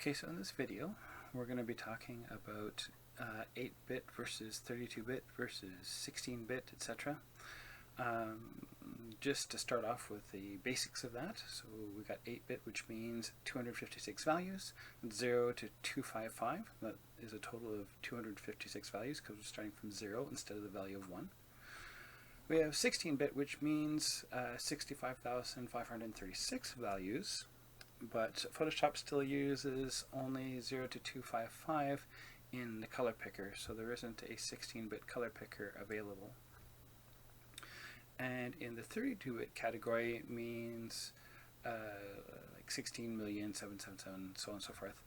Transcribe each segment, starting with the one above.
Okay, so in this video, we're going to be talking about 8-bit versus 32-bit versus 16-bit, etc. Just to start off with the basics of that, so we got 8-bit, which means 256 values, 0 to 255. That is a total of 256 values because we're starting from 0 instead of the value of 1. We have 16-bit, which means 65,536 values, but Photoshop still uses only 0 to 255 in the color picker, so there isn't a 16-bit color picker available. And in the 32-bit category, it means like 16,777, so on and so forth,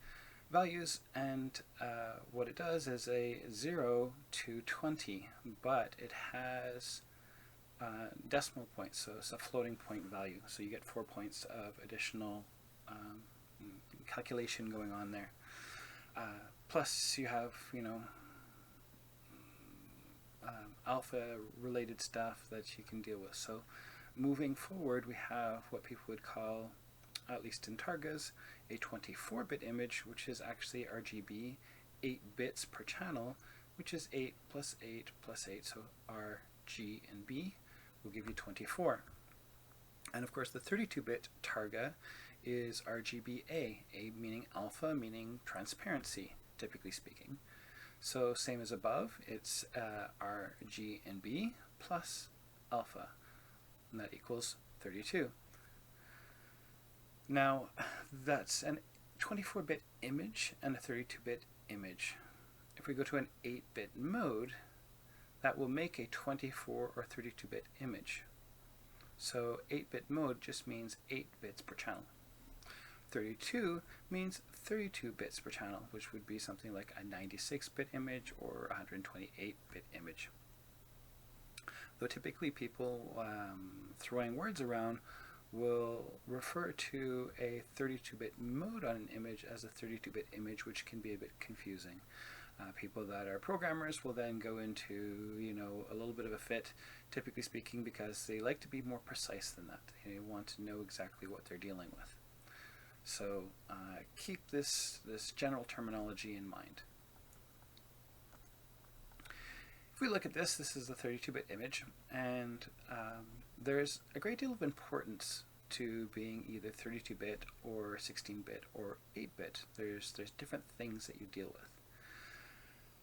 values, and what it does is a 0 to 20, but it has decimal points, so it's a floating point value, so you get 4 points of additional calculation going on there. Plus you have, alpha related stuff that you can deal with. So moving forward, we have what people would call, at least in Targas, a 24-bit image, which is actually RGB, 8 bits per channel, which is 8 plus 8 plus 8, so R, G, and B will give you 24. And of course the 32-bit Targa is RGBA, A meaning alpha, meaning transparency, typically speaking. So same as above, it's R, G, and B plus alpha, and that equals 32. Now that's an 24-bit image and a 32-bit image. If we go to an 8-bit mode, that will make a 24 or 32-bit image. So 8-bit mode just means 8 bits per channel. 32 means 32 bits per channel, which would be something like a 96-bit image or a 128-bit image. Though typically people throwing words around will refer to a 32-bit mode on an image as a 32-bit image, which can be a bit confusing. People that are programmers will then go into, a little bit of a fit, typically speaking, because they like to be more precise than that. They want to know exactly what they're dealing with. So keep this general terminology in mind. If we look at this is a 32-bit image, and there's a great deal of importance to being either 32-bit or 16-bit or 8-bit. There's different things that you deal with.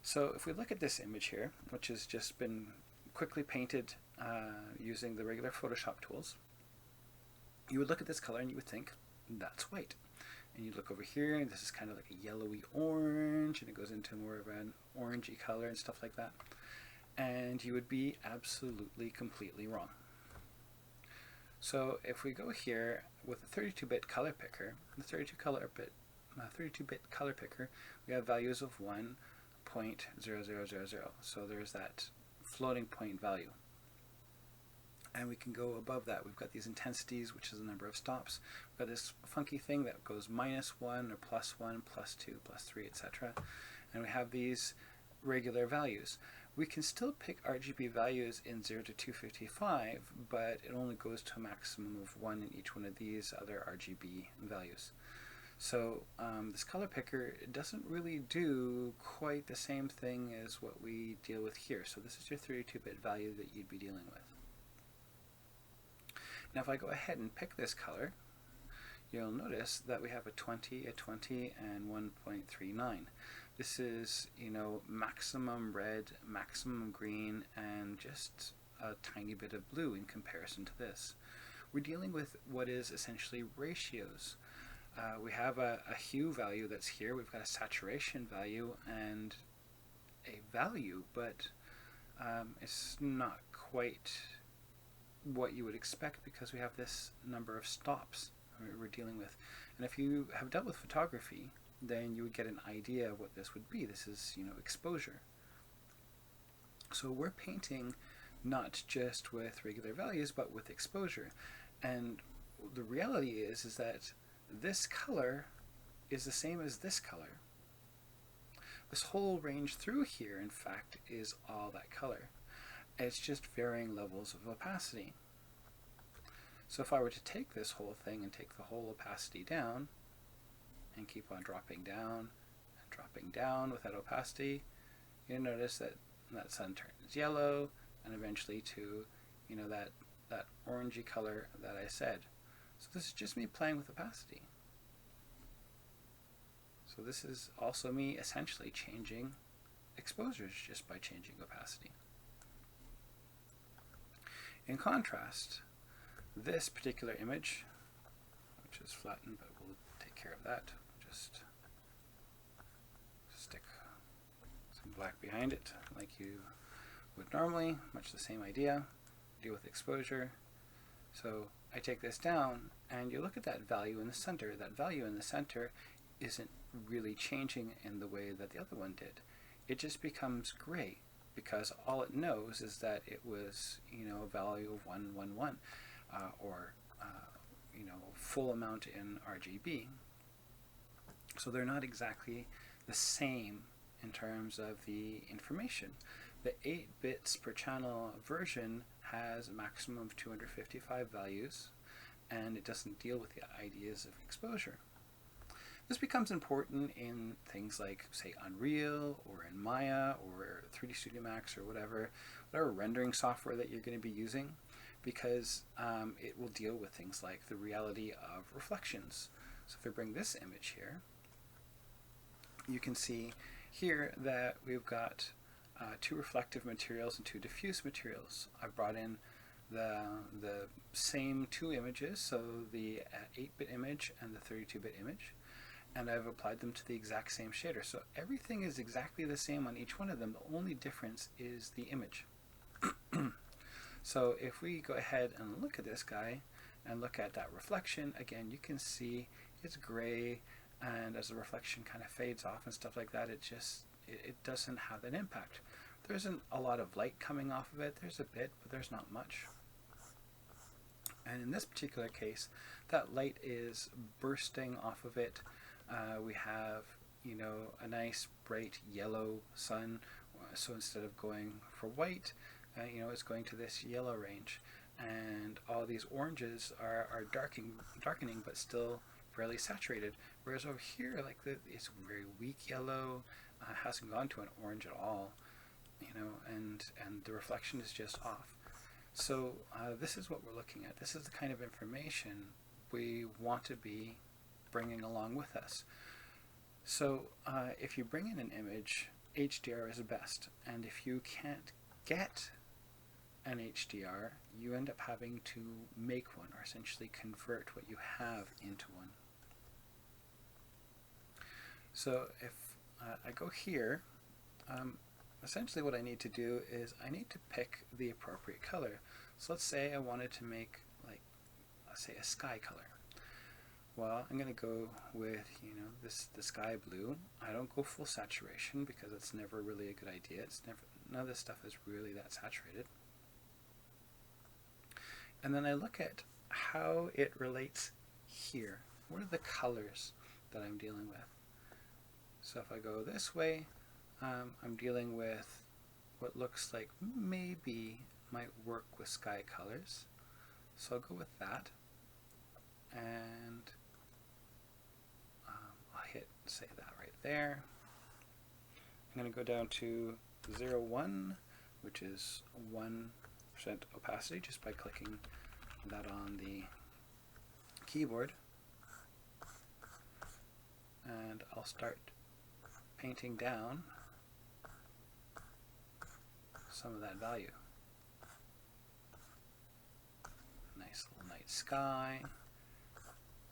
So if we look at this image here, which has just been quickly painted using the regular Photoshop tools, you would look at this color and you would think, that's white. And you look over here, and this is kind of like a yellowy orange, and it goes into more of an orangey color and stuff like that. And you would be absolutely, completely wrong. So if we go here with a 32-bit color picker, the 32-bit color picker, we have values of 1.0000. So there's that floating point value. And we can go above that. We've got these intensities, which is the number of stops. We've got this funky thing that goes -1 or +1, +2, +3, etc. And we have these regular values. We can still pick RGB values in 0 to 255, but it only goes to a maximum of 1 in each one of these other RGB values. So this color picker doesn't really do quite the same thing as what we deal with here. So this is your 32-bit value that you'd be dealing with. Now if I go ahead and pick this color, you'll notice that we have a 20, a 20, and 1.39. This is, maximum red, maximum green, and just a tiny bit of blue in comparison to this. We're dealing with what is essentially ratios. We have a hue value that's here, we've got a saturation value and a value, but it's not quite what you would expect because we have this number of stops we're dealing with. And if you have dealt with photography, then you would get an idea of what this would be. This is, exposure. So we're painting not just with regular values, but with exposure. And the reality is that this color is the same as this color. This whole range through here, in fact, is all that color. It's just varying levels of opacity. So if I were to take this whole thing and take the whole opacity down, and keep on dropping down without opacity, you notice that that sun turns yellow and eventually to, you know, that orangey color that I said. So this is just me playing with opacity. So this is also me essentially changing exposures just by changing opacity. In contrast, this particular image, which is flattened, but we'll take care of that. Just stick some black behind it like you would normally, much the same idea. Deal with exposure. So I take this down and you look at that value in the center. That value in the center isn't really changing in the way that the other one did. It just becomes gray because all it knows is that it was, you know, a value of 111 or you know, full amount in RGB. So they're not exactly the same in terms of the information. The 8 bits per channel version has a maximum of 255 values, and it doesn't deal with the ideas of exposure. This becomes important in things like, say, Unreal or in Maya or 3D Studio Max or whatever rendering software that you're going to be using, because it will deal with things like the reality of reflections. So if I bring this image here, you can see here that we've got 2 reflective materials and 2 diffuse materials. I've brought in the same 2 images, so the 8-bit image and the 32-bit image, and I've applied them to the exact same shader. So everything is exactly the same on each one of them. The only difference is the image. So if we go ahead and look at this guy and look at that reflection, again, you can see it's gray, and as the reflection kind of fades off and stuff like that, it doesn't have that impact. There isn't a lot of light coming off of it. There's a bit, but there's not much. And in this particular case, that light is bursting off of it. We have, you know, a nice bright yellow sun. So instead of going for white, you know, it's going to this yellow range. And all these oranges are darkening, but still fairly saturated. Whereas over here, like it's very weak yellow, hasn't gone to an orange at all, you know, and the reflection is just off. So this is what we're looking at. This is the kind of information we want to be bringing along with us. So if you bring in an image, HDR is best, and if you can't get an HDR, you end up having to make one, or essentially convert what you have into one. So if I go here, essentially what I need to do is I need to pick the appropriate color. So let's say I wanted to make, like, let's say a sky color. Well, I'm going to go with, you know, the sky blue. I don't go full saturation because it's never really a good idea. None of this stuff is really that saturated. And then I look at how it relates here. What are the colors that I'm dealing with? So if I go this way, I'm dealing with what looks like maybe might work with sky colors. So I'll go with that. And I'll hit, say, that right there. I'm going to go down to 0.1, which is 1% opacity, just by clicking that on the keyboard. And I'll start painting down some of that value. Nice little night sky.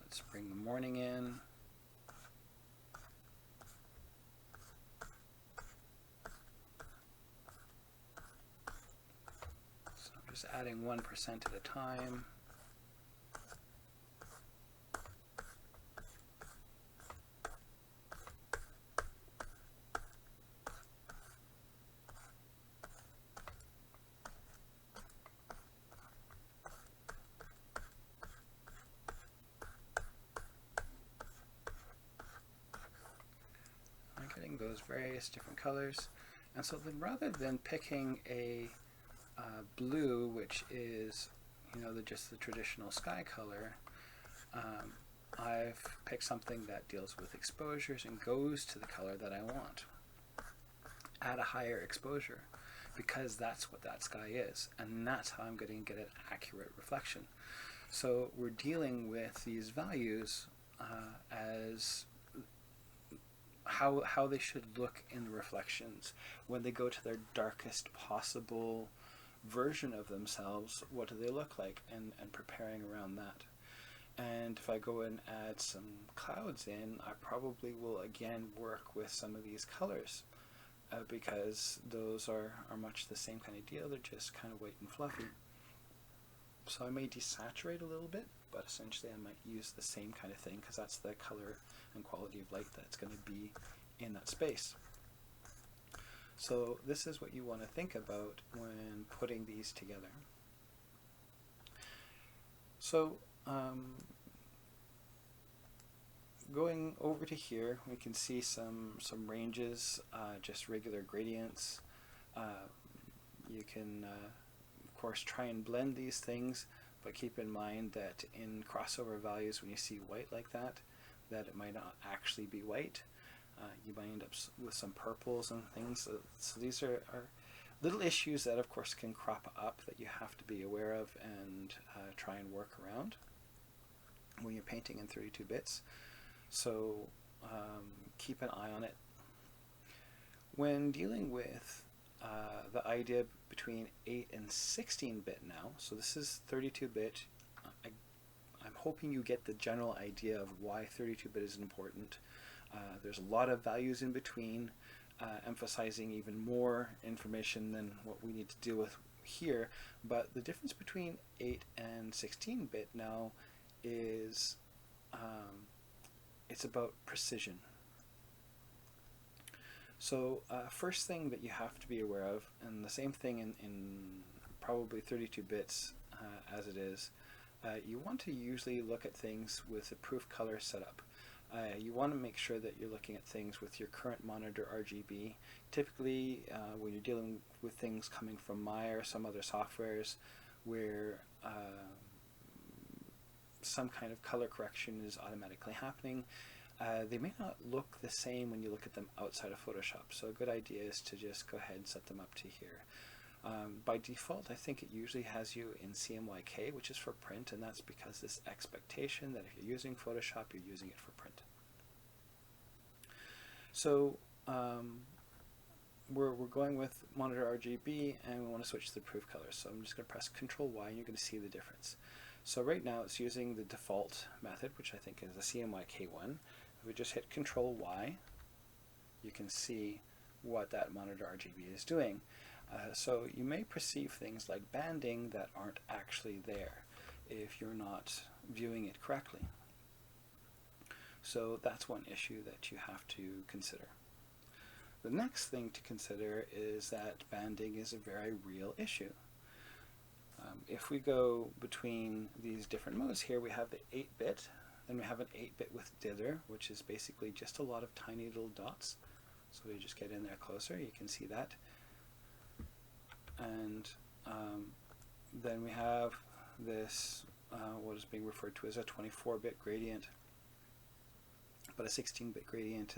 Let's bring the morning in. So I'm just adding 1% at a time. Those various different colors, and so then rather than picking a blue, which is, you know, just the traditional sky color, I've picked something that deals with exposures and goes to the color that I want at a higher exposure, because that's what that sky is, and that's how I'm going to get an accurate reflection. So we're dealing with these values as how they should look in the reflections when they go to their darkest possible version of themselves. What do they look like, and preparing around that. And if I go and add some clouds in, I probably will again work with some of these colors because those are much the same kind of deal. They're just kind of white and fluffy. So I may desaturate a little bit, but essentially I might use the same kind of thing because that's the color and quality of light that's going to be in that space. So this is what you want to think about when putting these together. So going over to here, we can see some ranges, just regular gradients. You can of course try and blend these things, but keep in mind that in crossover values, when you see white like that it might not actually be white. You might end up with some purples and things. So these are little issues that of course can crop up that you have to be aware of and try and work around when you're painting in 32 bits. So keep an eye on it. When dealing with the idea between 8 and 16-bit now, so this is 32-bit, I'm hoping you get the general idea of why 32-bit is important. There's a lot of values in between, emphasizing even more information than what we need to deal with here, but the difference between 8 and 16-bit now is it's about precision. So first thing that you have to be aware of, and the same thing in probably 32 bits as it is, you want to usually look at things with a proof color setup. You want to make sure that you're looking at things with your current monitor RGB. Typically, when you're dealing with things coming from Maya or some other softwares where some kind of color correction is automatically happening, they may not look the same when you look at them outside of Photoshop. So a good idea is to just go ahead and set them up to here. By default, I think it usually has you in CMYK, which is for print, and that's because this expectation that if you're using Photoshop, you're using it for print. So we're going with monitor RGB, and we want to switch to the proof colors. So I'm just going to press Control Y, and you're going to see the difference. So right now it's using the default method, which I think is the CMYK one. If we just hit Control Y, you can see what that monitor RGB is doing. So you may perceive things like banding that aren't actually there if you're not viewing it correctly. So that's one issue that you have to consider. The next thing to consider is that banding is a very real issue. If we go between these different modes here, we have the 8-bit, then we have an 8-bit with dither, which is basically just a lot of tiny little dots. So we just get in there closer, you can see that. And then we have this, what is being referred to as a 24-bit gradient, but a 16-bit gradient,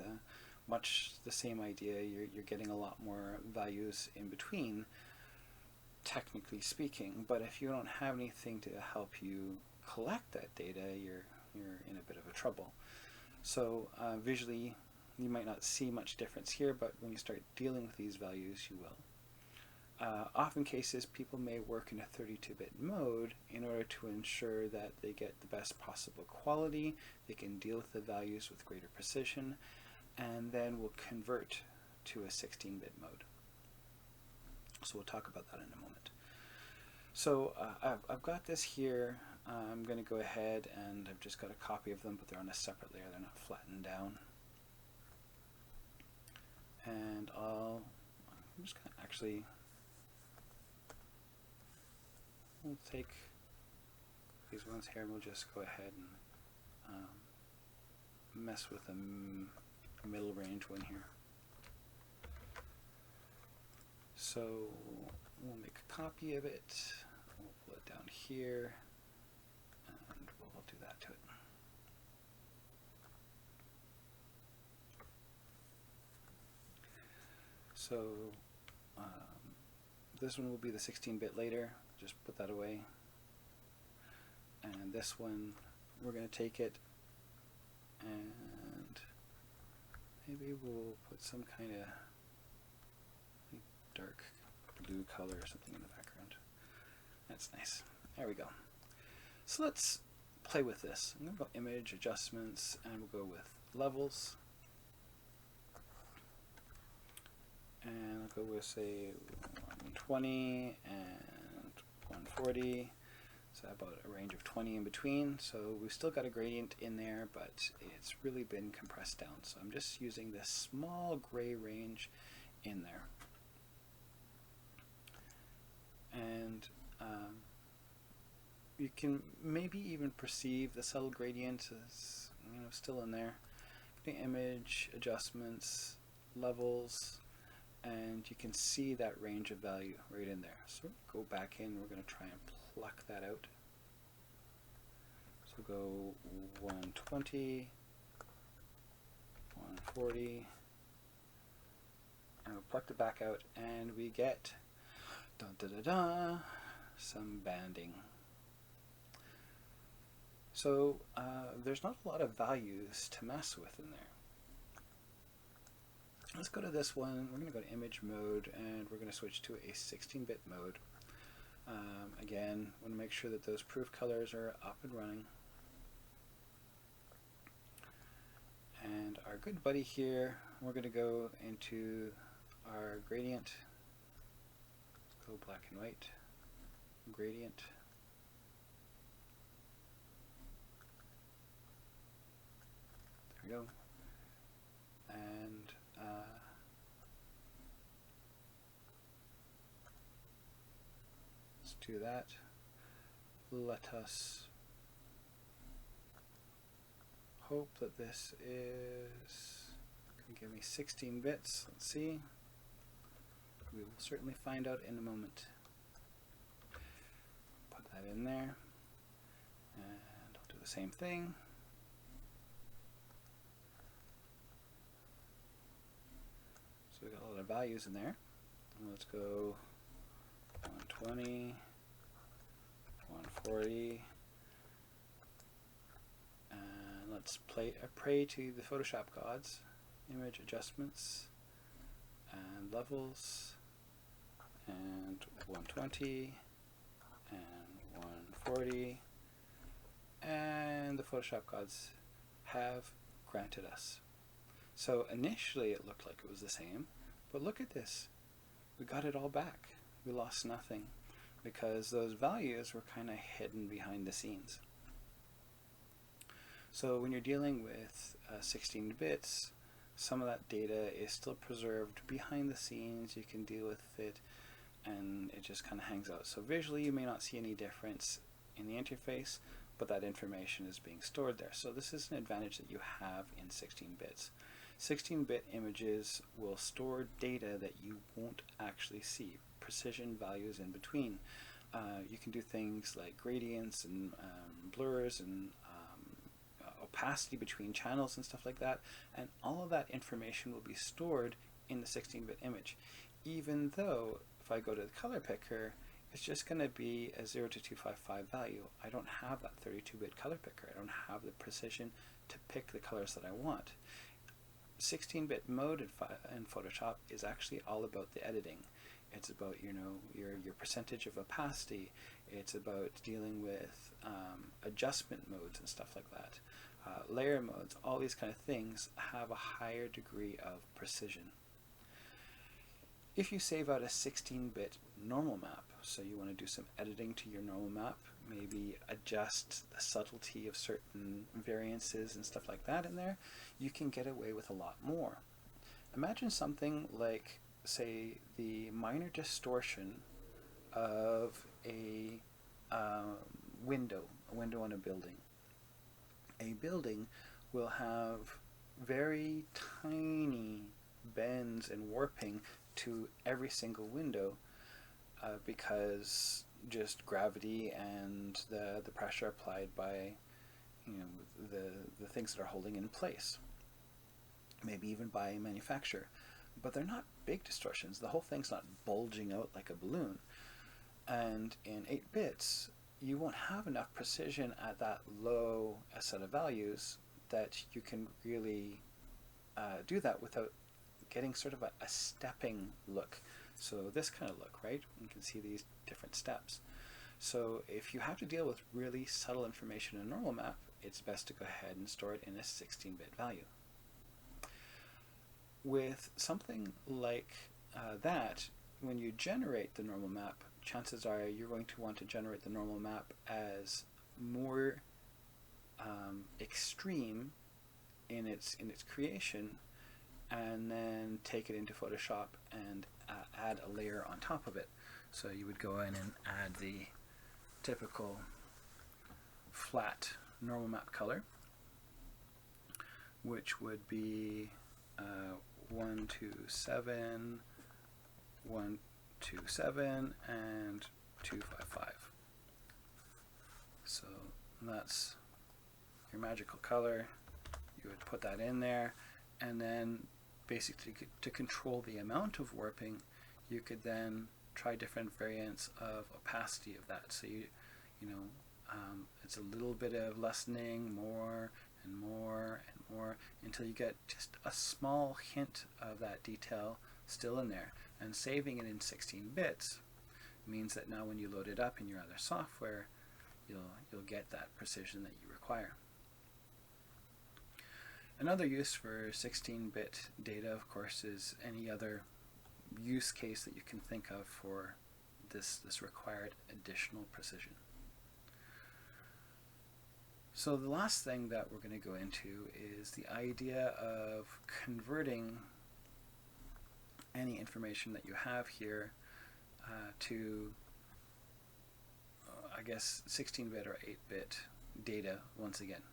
much the same idea. You're getting a lot more values in between, technically speaking, but if you don't have anything to help you collect that data, you're in a bit of a trouble. So visually, you might not see much difference here, but when you start dealing with these values, you will. Often cases, people may work in a 32-bit mode in order to ensure that they get the best possible quality, they can deal with the values with greater precision, and then will convert to a 16-bit mode. So we'll talk about that in a moment. So I've got this here. I'm going to go ahead and I've just got a copy of them, but they're on a separate layer. They're not flattened down. And I'm just going to actually, we'll take these ones here and we'll just go ahead and mess with the middle range one here. So we'll make a copy of it, we'll pull it down here, and we'll do that to it. So this one will be the 16-bit later, just put that away. And this one, we're going to take it and maybe we'll put some kind of dark blue color or something in the background. That's nice. There we go. So let's play with this. I'm going to go image adjustments and we'll go with levels. And I'll go with, say, 120 and 140. So about a range of 20 in between. So we've still got a gradient in there, but it's really been compressed down. So I'm just using this small gray range in there. And you can maybe even perceive the subtle gradient is, still in there. The image adjustments, levels, and you can see that range of value right in there. So go back in, we're going to try and pluck that out. So go 120, 140, and we'll pluck it back out, and we get some banding. So there's not a lot of values to mess with in there. Let's go to this one. We're going to go to image mode and we're going to switch to a 16-bit mode. Again, want to make sure that those proof colors are up and running. And our good buddy here, we're going to go into our gradient. Let's go black and white. Gradient. There we go. And let's do that. Let us hope that this is going to give me 16 bits. Let's see. We will certainly find out in a moment. Put that in there. And I'll do the same thing. So we've got a lot of values in there. And let's go 120, 140, and let's pray to the Photoshop gods. Image adjustments and levels, and 120 and 140, and the Photoshop gods have granted us. So initially it looked like it was the same, but look at this. We got it all back. We lost nothing because those values were kind of hidden behind the scenes. So when you're dealing with 16 bits, some of that data is still preserved behind the scenes. You can deal with it and it just kind of hangs out. So visually you may not see any difference in the interface, but that information is being stored there. So this is an advantage that you have in 16 bits. 16-bit images will store data that you won't actually see, precision values in between. You can do things like gradients and blurs and opacity between channels and stuff like that, and all of that information will be stored in the 16-bit image. Even though if I go to the color picker, it's just going to be a 0 to 255 value. I don't have that 32-bit color picker. I don't have the precision to pick the colors that I want. 16-bit mode in Photoshop is actually all about the editing. It's about your percentage of opacity. It's about dealing with adjustment modes and stuff like that. Layer modes, all these kind of things have a higher degree of precision. If you save out a 16-bit normal map, so you want to do some editing to your normal map, maybe adjust the subtlety of certain variances and stuff like that in there, you can get away with a lot more. Imagine something like, say, the minor distortion of a window on a building. A building will have very tiny bends and warping to every single window because just gravity and the pressure applied by the things that are holding in place, maybe even by manufacture. but they're not big distortions. The whole thing's not bulging out like a balloon. And in 8 bits, you won't have enough precision at that low set of values that you can really do that without getting sort of a stepping look. So this kind of look, right? You can see these different steps. So if you have to deal with really subtle information in a normal map, it's best to go ahead and store it in a 16-bit value. With something like that, when you generate the normal map, chances are you're going to want to generate the normal map as more extreme in its creation, and then take it into Photoshop and add a layer on top of it. So you would go in and add the typical flat normal map color, which would be 127, 127, and 255. So that's your magical color. You would put that in there, and then basically to control the amount of warping, you could then try different variants of opacity of that. So it's a little bit of lessening, more and more and more, until you get just a small hint of that detail still in there. And saving it in 16 bits means that now when you load it up in your other software, you'll get that precision that you require. Another use for 16-bit data, of course, is any other use case that you can think of for this required additional precision. So the last thing that we're going to go into is the idea of converting any information that you have here to, I guess, 16-bit or 8-bit data once again.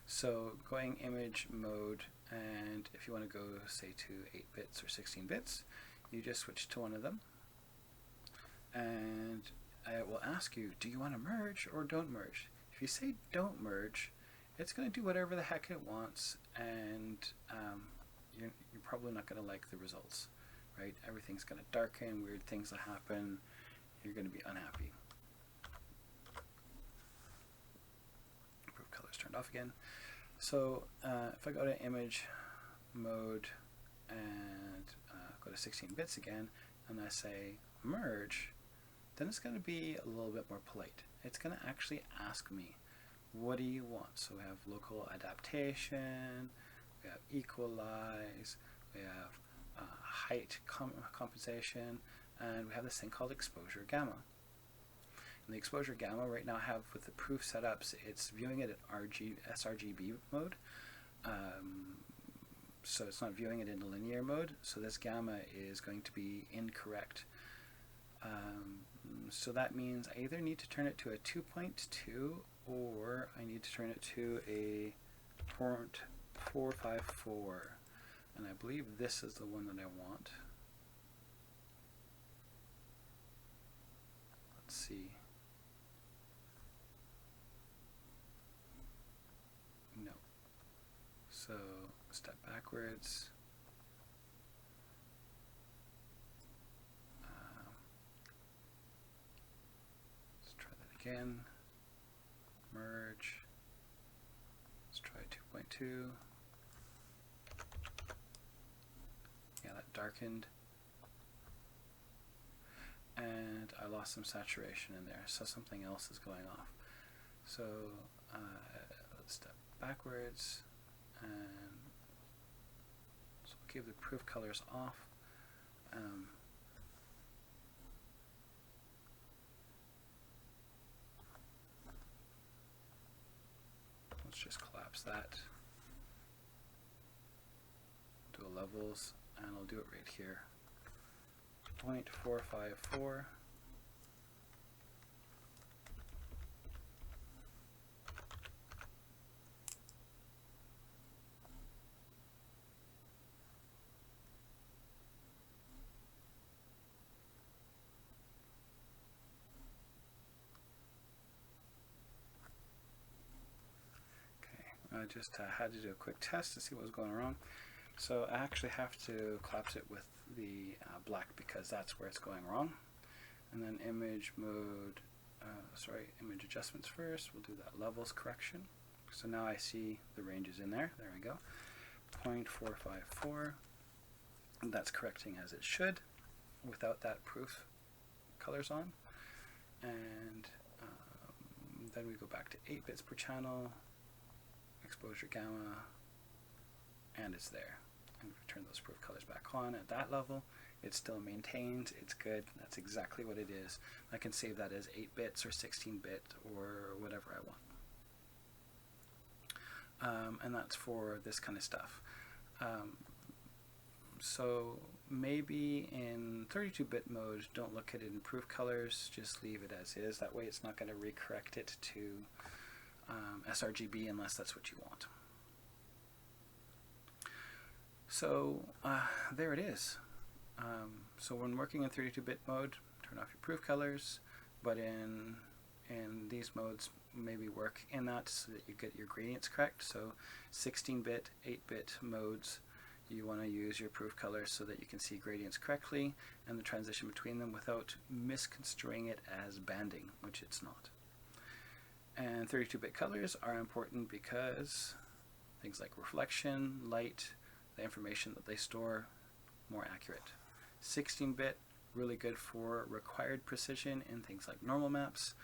So going image mode, and if you want to go, say, to 8 bits or 16 bits, you just switch to one of them. And it will ask you, do you want to merge or don't merge? If you say don't merge, it's going to do whatever the heck it wants, and you're probably not going to like the results, right? Everything's going to darken, weird things will happen, you're going to be unhappy. Proof color's turned off again. So if I go to image mode and go to 16 bits again, and I say merge, then it's going to be a little bit more polite. It's going to actually ask me, what do you want? So we have local adaptation, we have equalize, we have height compensation, and we have this thing called exposure gamma. And the exposure gamma right now I have with the proof setups, it's viewing it in sRGB mode. So it's not viewing it in the linear mode, so this gamma is going to be incorrect. So that means I either need to turn it to a 2.2 or I need to turn it to a 0.454. And I believe this is the one that I want. Let's see. No. So step backwards. Let's try that again. Merge. Let's try 2.2. Yeah, that darkened. And I lost some saturation in there, so something else is going off. So let's step backwards, and so we'll keep the proof colors off. Let's just collapse that. Do a levels, and I'll do it right here. 0.454. I just had to do a quick test to see what was going wrong. So I actually have to collapse it with the black because that's where it's going wrong. And then image mode, image adjustments first. We'll do that levels correction. So now I see the ranges in there. There we go. 0.454. That's correcting as it should without that proof colors on. And then we go back to 8 bits per channel, exposure gamma, and it's there. And if we turn those proof colors back on at that level, it still maintains, it's good, that's exactly what it is. I can save that as 8 bits or 16-bit or whatever I want. And that's for this kind of stuff. So maybe in 32-bit mode, don't look at it in proof colors, just leave it as is. That way it's not going to recorrect it to sRGB unless that's what you want. So there it is. So when working in 32-bit mode, turn off your proof colors, but in these modes, maybe work in that so that you get your gradients correct. So 16-bit, 8-bit modes, you want to use your proof colors so that you can see gradients correctly and the transition between them without misconstruing it as banding, which it's not. And 32-bit colors are important because things like reflection, light, the information that they store, more accurate. 16-bit, really good for required precision in things like normal maps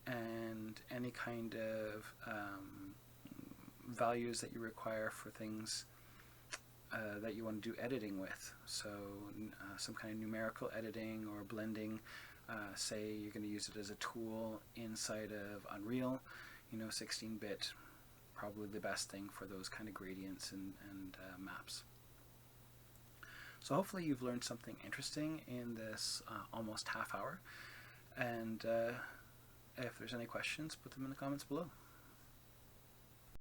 and any kind of values that you require for things that you want to do editing with. So some kind of numerical editing or blending. Say you're going to use it as a tool inside of Unreal, 16-bit, probably the best thing for those kind of gradients and maps. So hopefully you've learned something interesting in this almost half hour, and if there's any questions, put them in the comments below.